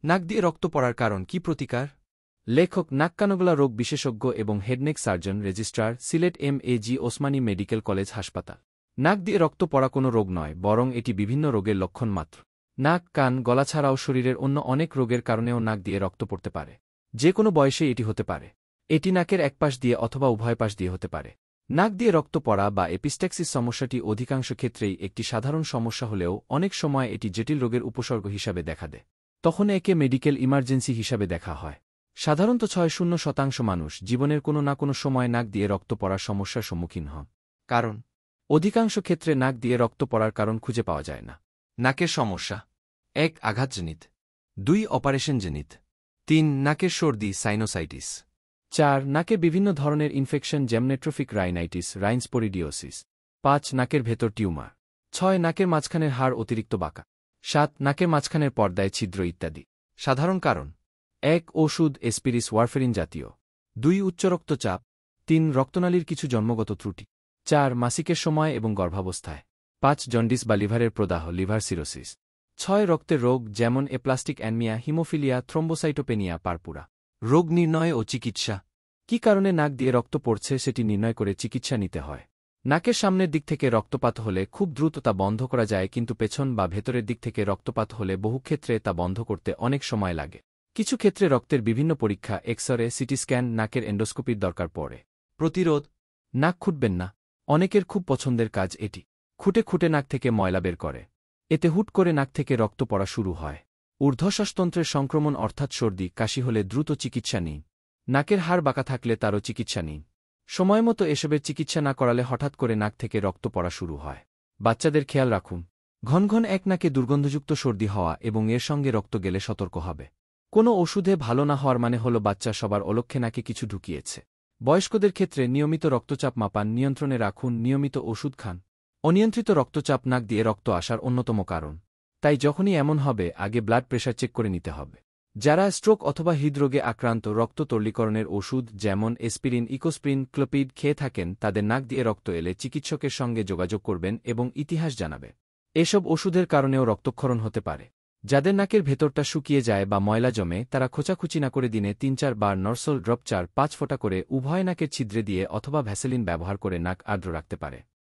নাক দিয়ে রক্ত পড়ার কারণ কি? প্রতিকার? লেখক নাক-কানগলা রোগ বিশেষজ্ঞ এবং head neck surgeon, registrar, Sylhet MAG. Osmani medical college হাসপাতাল। নাক দিয়ে রক্ত পড়া কোনো রোগ নয়, বরং এটি বিভিন্ন রোগের লক্ষণ মাত্র। নাক, কান, গলা ছাড়াও শরীরের অন্য অনেক রোগের কারণেও নাক দিয়ে রক্ত পড়তে পারে। যে কোনো বয়সে এটি হতে পারে। এটি নাকের এক পাশ দিয়ে অথবা উভয় পাশ দিয়ে হতে পারে। নাক দিয়ে রক্ত পড়া বা এপিস্ট্যাক্সিস সমস্যাটি অধিকাংশ ক্ষেত্রেই একটি সাধারণ সমস্যা হলেও অনেক সময় এটি জটিল রোগের উপসর্গ হিসাবে দেখা দেয়। তখন একে মেডিকেল ইমার্জেন্সি হিসাবে দেখা হয়। সাধারণত ৬-০% মানুষ জীবনের কোনো না কোনো সময় নাক দিয়ে রক্ত পড়ার সমস্যার সম্মুখীন হন। কারণ? অধিকাংশ ক্ষেত্রে নাক দিয়ে রক্ত পড়ার কারণ খুঁজে পাওয়া যায় না। নাকের সমস্যা: ১. আঘাতজনিত। ২. অপারেশনজনিত। ৩. নাকের সর্দি, সাইনোসাইটিস। ৪. নাকে বিভিন্ন ধরনের ইনফেকশন, যেমন রাইনাইটিস, রাইনস্পোরিডিওসিস। ৫. নাকের ভেতর টিউমার। ৬. নাকের মাঝখানের হাড় অতিরিক্ত বাঁকা। ৭. নাকের মাঝখানের পর্দায় ছিদ্র ইত্যাদি। সাধারণ কারণ: ১. ওষুধ, এসপিরিস, ওয়ারফেরিন জাতীয়। ২. উচ্চ রক্তচাপ। ৩. রক্তনালীর কিছু জন্মগত ত্রুটি। ৪. মাসিকের সময় এবং গর্ভাবস্থায়। ৫. জন্ডিস বা লিভারের প্রদাহ, লিভার সিরোসিস। ৬. রক্তের রোগ, যেমন এপ্লাস্টিক অ্যানিমিয়া, হিমোফিলিয়া, থ্রোম্বোসাইটোপেনিয়া, পারপুরা। রোগ নির্ণয় ও চিকিৎসা: কী কারণে নাক দিয়ে রক্ত পড়ছে সেটি নির্ণয় করে চিকিৎসা নিতে হয়। নাকের সামনের দিক থেকে রক্তপাত হলে খুব দ্রুত তা বন্ধ করা যায়, কিন্তু পেছন বা ভেতরের দিক থেকে রক্তপাত হলে বহু ক্ষেত্রে তা বন্ধ করতে অনেক সময় লাগে। কিছু ক্ষেত্রে রক্তের বিভিন্ন পরীক্ষা, এক্স-রে, সিটি স্ক্যান, নাকের এন্ডোস্কোপির দরকার পড়ে। প্রতিরোধ: নাক খুঁটবেন না। অনেকের খুব পছন্দের কাজ এটি। খুঁটে খুঁটে নাক থেকে ময়লা বের করে। এতে হুট করে নাক থেকে রক্ত পড়া শুরু হয়। ঊর্ধ্বশ্বাসতন্ত্রের সংক্রমণ অর্থাৎ সর্দি, কাশি হলে দ্রুত চিকিৎসা নিন। নাকের হাড় বাঁকা থাকলে তারও চিকিৎসা নিন। সময়মতো এসবের চিকিৎসা না করালে হঠাৎ করে নাক থেকে রক্ত পড়া শুরু হয়। বাচ্চাদের খেয়াল রাখুন। ঘন ঘন এক নাকে দুর্গন্ধযুক্ত সর্দি হওয়া এবং এর সঙ্গে রক্ত গেলে সতর্ক হবে। কোনো ওষুধে ভালো না হওয়ার মানে হল বাচ্চা সবার অলক্ষ্যে নাকে কিছু ঢুকিয়েছে। বয়স্কদের ক্ষেত্রে নিয়মিত রক্তচাপ মাপান, নিয়ন্ত্রণে রাখুন, নিয়মিত ওষুধ খান। অনিয়ন্ত্রিত রক্তচাপ নাক দিয়ে রক্ত আসার অন্যতম কারণ। তাই যখনই এমন হবে, আগে ব্লাড প্রেশার চেক করে নিতে হবে। যারা স্ট্রোক অথবা হৃদরোগে আক্রান্ত রক্ত তরলীকরণের ওষুধ, যেমন এসপিরিন, ইকোস্প্রিন, ক্লোপিড খেয়ে থাকেন, তাদের নাক দিয়ে রক্ত এলে চিকিৎসকের সঙ্গে যোগাযোগ করবেন এবং ইতিহাস জানাবে। এসব ওষুধের কারণেও রক্তক্ষরণ হতে পারে। যাদের নাকের ভেতরটা শুকিয়ে যায় বা ময়লা জমে, তারা খোঁচাখুচি না করে দিনে ৩-৪ বার নরসল ড্রপ ৪-৫ ফোঁটা করে উভয় নাকের ছিদ্রে দিয়ে অথবা ভ্যাসেলিন ব্যবহার করে নাক আর্দ্র রাখতে পারে।